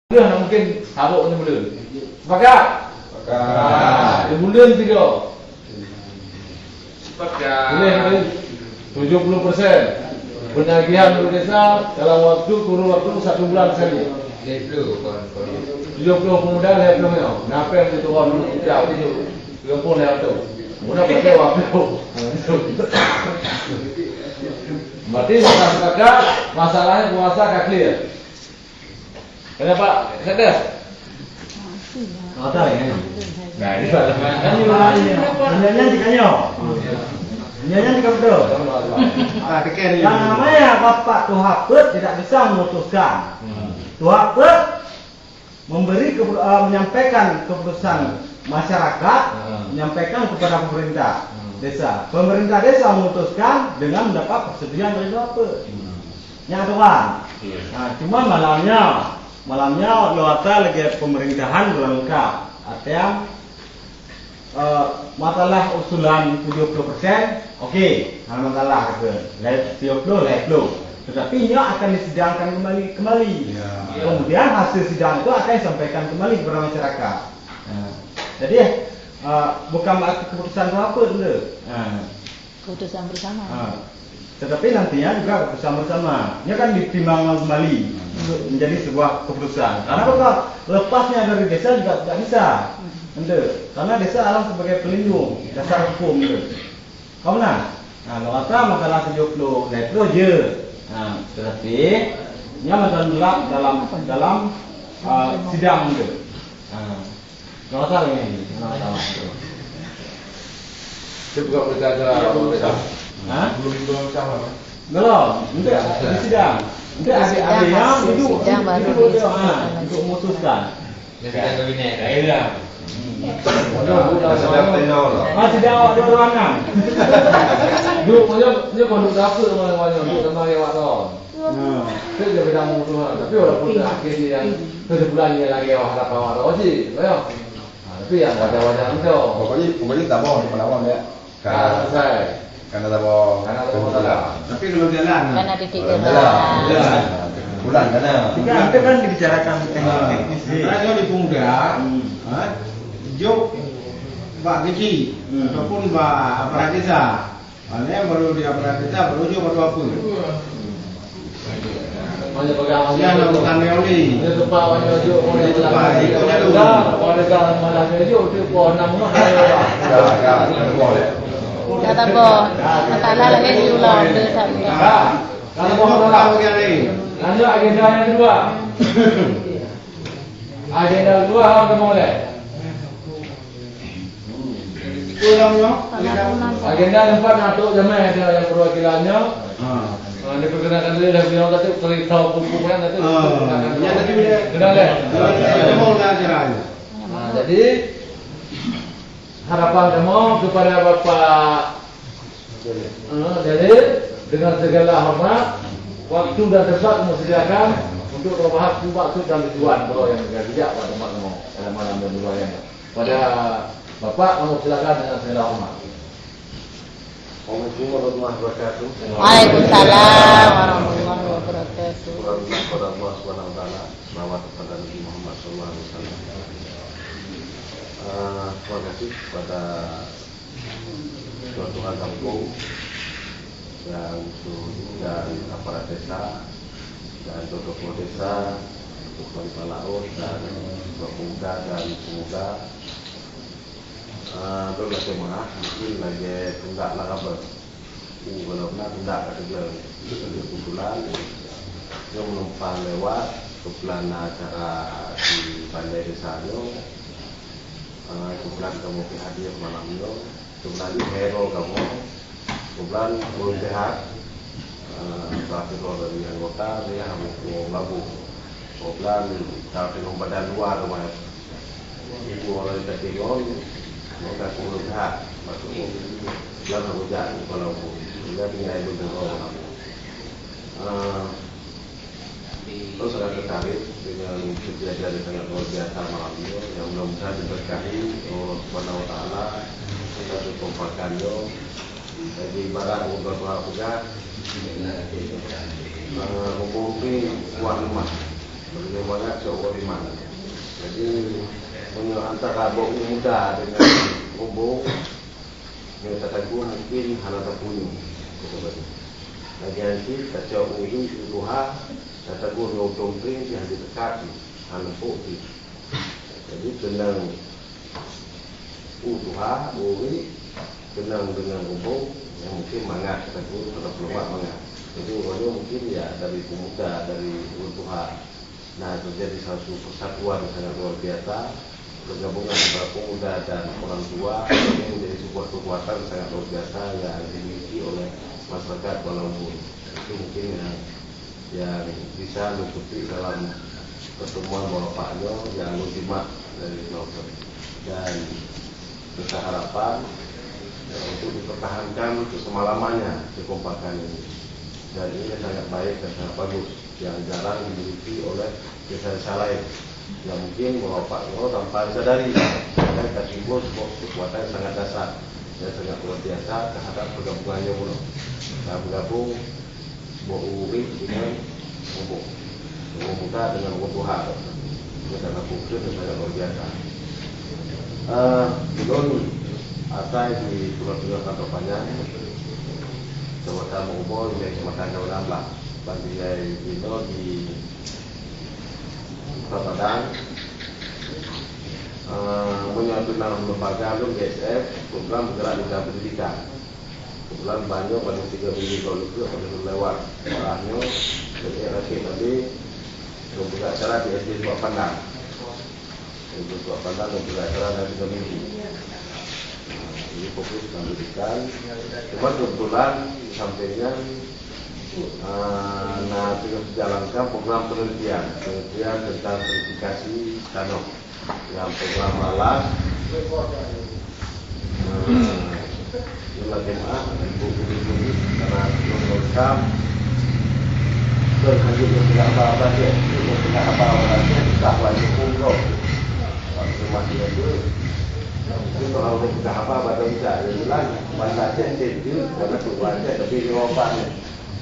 Bulan mungkin habuk ni bulan. Sepakat? Sepakat. Bulan 3. Sepakat. Boleh 70% penagihan untuk desa dalam waktu kurun waktu 1 bulan sekali. 70 pemuda lepas tu. Kenapa yang itu orang dulu jauh itu? 20 lepas tu. Mudah pakai waktu. Berarti sepakat masalahnya puasa tak clear. Kenapa? Sedar? Ada ya. Nah, ini pada Hanya dikanya. Hanya dikabdo. Yang namanya Bapak Tuhapeut tidak bisa memutuskan. Tuhapeut menyampaikan keputusan masyarakat, menyampaikan kepada pemerintah desa. Pemerintah desa memutuskan dengan mendapat persetujuan dari Tuhapeut. Yang tuan. Nah, cuma malamnya luata lagi pemerintahan belum lengkap. Artinya masalah usulan 70%, okey, masalah ke 30. Tetapi ia akan disidangkan kembali. Ya. Kemudian hasil sidang itu akan disampaikan kembali kepada masyarakat. Jadi bukan berarti keputusan apa dulu. Keputusan bersama. Tetapi nantinya juga keputusan bersama. Ini akan ditimbang kembali menjadi sebuah keputusan. Karena kalau lepasnya dari desa juga tidak bisa. Karena desa adalah sebagai pelindung dasar hukum. Kamu nah, kalau masalah 70 itu je. Tetapi ia masalah dalam sidang itu. Kalau salah ini, itu bukan berita Belum sama. belum, untuk di sidang. Untuk adik-adiknya itu untuk memutuskan. Sidang kabinet. Masih jawab dua-duanya. Duk dia kalau dapur mana-mana duk sama yang waktu. Itu dia bidang musuh. Tapi walaupun akhir dia yang sebulan dia lagi harap awak sih, ya. Tapi yang wajah-wajah itu. Pokoknya tak mau melawan ya. Karena tak mau. Tapi kalau jalan. Karena titik Bulan karena. Jika itu kan dibicarakan teknis. Kalau di pemuda, jauh Pak Keci ataupun Pak Aparat Desa. Yang baru di Aparat Desa baru jauh baru apa? Banyak pegang Yang lakukan neoli. dia tempat banyak juk boleh Pak itu dah dulu. Kalau dekat malam juk dia pohon 6 rumah Boleh. kata boh, kata lagi diulang dia tak boleh. Kalau pohon orang lanjut agenda yang kedua. Agenda kedua apa boleh? Agenda yang 4 Datuk Jamai ada yang perwakilannya. Diperkenalkan dulu dah beliau kata cerita buku kan kata. Ya tadi bila Kenal ya? mau nak acaranya. Jadi harapan kamu kepada Bapak jadi dengan segala hormat waktu dan tempat kamu sediakan untuk membahas maksud dan tujuan kalau yang bijak pada tempat kamu pada malam dan dua yang pada Bapak kamu silakan dengan segala hormat. Assalamualaikum warahmatullahi wabarakatuh. Waalaikumsalam warahmatullahi wabarakatuh. Kepada Allah Subhanahu wa taala, selawat kepada Nabi Muhammad sallallahu alaihi wasallam. Terima kasih kepada Ketua Kampung dan aparat desa dan tokoh desa, tokoh laut dan pemuda dan pemuda. Berbagai maaf mungkin lagi tidak lah kabar. Belum nak tidak kerja kebetulan yang menumpang lewat kebetulan acara di Balai Desa yo. Kebetulan kamu hadir malam yo. Kebetulan hero kamu. Kebetulan belum sehat. Terakhir dari anggota dia hamil labu. Kebetulan kalau dengan badan luar rumah ibu orang ketiga. Maka belum sehat. Maksudnya dalam hujan kalau dia tinggal itu dengan terus saya tertarik dengan kejadian yang sangat luar biasa malam ini yang mudah-mudahan diberkahi Allah Subhanahu wa taala kita dikompakan yo jadi barang beberapa juga menghubungi tuan rumah bagaimana seorang iman. Jadi antara bau muda dengan bau yang tertagur mungkin hana terpunyung. Lagi nanti kacau ini luha tertagur ngotong pring yang didekati hana putih. Jadi tenang utuha bui tenang dengan bau yang mungkin mangat tertagur tetap lemak mangat. Jadi orangnya mungkin ya dari pemuda dari utuha. Nah terjadi satu persatuan sangat luar biasa, pergabungan antara pemuda dan orang tua ini menjadi sebuah kekuatan sangat luar biasa yang dimiliki oleh masyarakat Kuala Lumpur. Itu mungkin yang bisa mengikuti dalam pertemuan bapaknya yang ultimat dari Melbourne. Dan kita harapan untuk dipertahankan untuk semalamannya kekompakan ini. Dan ini sangat baik dan sangat bagus yang jarang dimiliki oleh desa-desa lain yang mungkin Bapak tanpa disadari dan timbul sebuah kekuatan yang sangat dasar dan sangat luar biasa terhadap pergabungannya pun. Nah, bergabung sebuah UUI dengan umum muda dengan Tuhan ini sangat khusus dan sangat luar biasa. Belum atai di Pulau Kantor Panjang Kecamatan Monggo di Kecamatan Daunambah Bandiai itu di Kota Padang menyatukan lembaga GSF program bergerak di bidang pendidikan. Kebetulan banyak pada 3 minggu lalu itu pada lewat orangnya jadi rakyat tadi membuka acara di SD Tuak Pandang. Untuk Tuak Pandang membuka acara dari 3 minggu. Ini fokus pendidikan. Cuma kebetulan sampainya dengan menjalankan program penelitian tentang sertifikasi tanah yang program malas jumlah ibu karena lengkap terhadap tidak apa-apa dia tidak apa-apa dia tak lagi punggung masih itu mungkin kalau tidak apa-apa dia bisa jelas bahasa itu karena tujuannya tapi jawabannya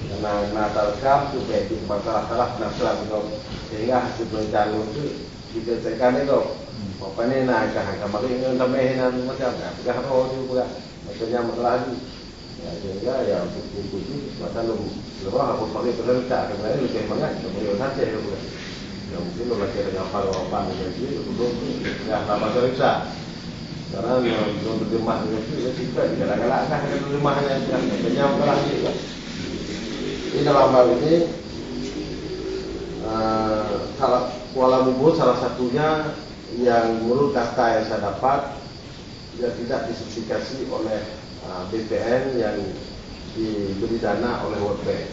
karena Natal Cup juga itu masalah nasional sehingga hasil perencanaan itu diselesaikan itu apa ni nak kamar ini tambahan macam apa kalau juga macamnya masalah itu ya sehingga ya untuk itu masalah lebih aku pakai perencanaan karena lebih banyak kemudian saja itu ya mungkin lagi dengan apa itu belum ya apa teriksa karena belum terjemah itu ya kita galak-galak kan terjemahnya yang masalah itu. Di dalam hal ini Kuala Lumpur salah satunya yang menurut data yang saya dapat yang tidak disertifikasi oleh BPN yang diberi dana oleh World Bank.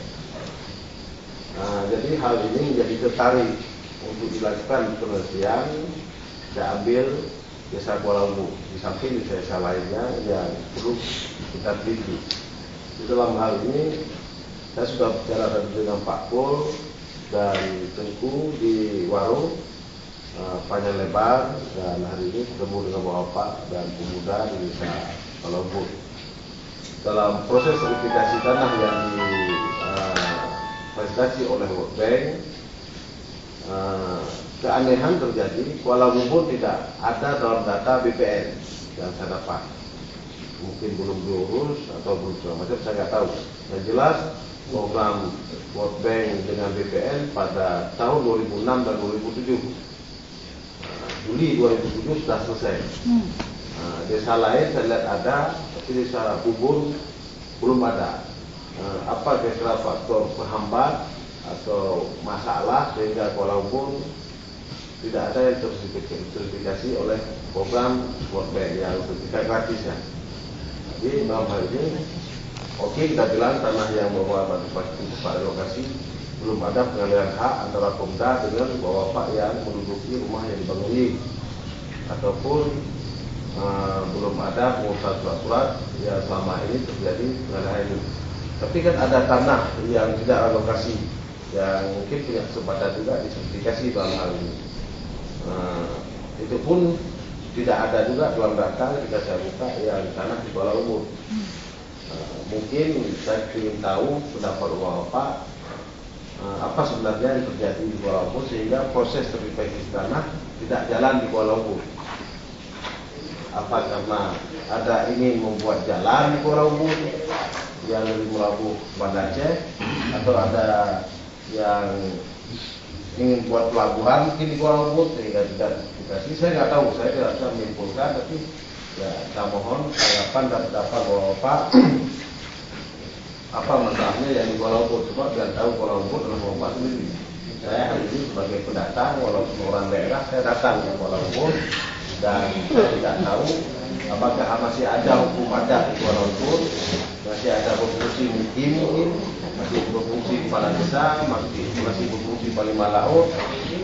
Jadi hal ini menjadi tertarik untuk dilakukan penelitian saya ambil desa Kuala Lumpur di samping desa lainnya yang perlu kita teliti. Di dalam hal ini saya sudah bicara dengan Pak Pol dan Tengku di Warung panjang lebar dan hari ini ketemu dengan Bapak dan pemuda di desa Kuala Lumpur. Dalam proses sertifikasi tanah yang difasilitasi oleh World Bank, keanehan terjadi. Kuala Lumpur tidak ada dalam data BPN yang saya dapat. Mungkin belum diurus atau belum segala macam, saya nggak tahu. Yang jelas program World Bank dengan BPN pada tahun 2006 dan 2007. Juli 2007 sudah selesai. Desa lain saya lihat ada, tapi desa Kubur belum ada. Apa kira-kira faktor penghambat atau masalah sehingga Kuala Lumpur tidak ada yang tersertifikasi oleh program World Bank yang sertifikat gratis ya. Jadi dalam hal ini oke, kita bilang tanah yang membawa batu pada lokasi belum ada pengalihan hak antara Pemda dengan bapak yang menduduki rumah yang dibangun ataupun belum ada pengusaha surat yang selama ini terjadi pengalihan ini. Tapi kan ada tanah yang tidak ada lokasi yang mungkin punya kesempatan juga disertifikasi dalam hal ini. Itu pun tidak ada juga dalam data jika saya buka yang tanah di Kuala Lumpur. Mungkin saya ingin tahu pendapat Bapak apa sebenarnya yang terjadi di Kuala Lumpur sehingga proses verifikasi tanah tidak jalan di Kuala Lumpur. Apa karena ada ingin membuat jalan di Kuala Lumpur yang dari Melabuh pada Aceh, atau ada yang ingin buat pelabuhan mungkin di Kuala Lumpur sehingga tidak dikasih. Saya nggak tahu, saya tidak bisa menyimpulkan, tapi ya saya mohon tanggapan dan pendapat Bapak apa masalahnya yang di Kuala Lumpur. Cuma biar tahu Kuala Lumpur adalah Bapak sendiri. Saya hari ini sebagai pendatang, walaupun orang daerah, saya datang ke Kuala Lumpur dan saya tidak tahu apakah masih ada hukum adat di Kuala Lumpur, masih ada berfungsi mungkin, masih berfungsi kepala desa, masih berfungsi panglima laut,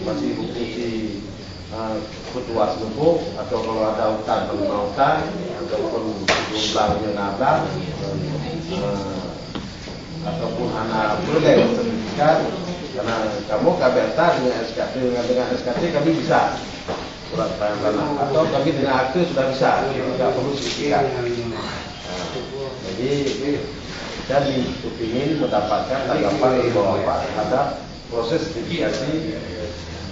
masih berfungsi ketua selubuk, atau kalau ada hutan panglima hutan, ataupun jumlahnya nabang, ataupun anak boleh sertifikat. Karena kamu KBRTA dengan SKT kami bisa surat tanah, atau kami dengan akte sudah bisa, tidak perlu sertifikat. Jadi saya ingin mendapatkan tanggapan dari Bapak terhadap proses sertifikasi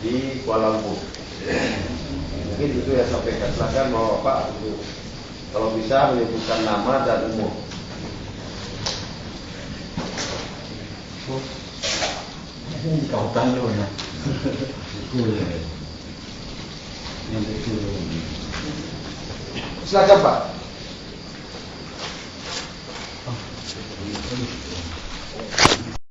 di Kuala Lumpur. Mungkin itu yang sampaikan. Silakan Bapak kalau bisa menyebutkan nama dan umur. Kau tanya ya. Silakan Pak.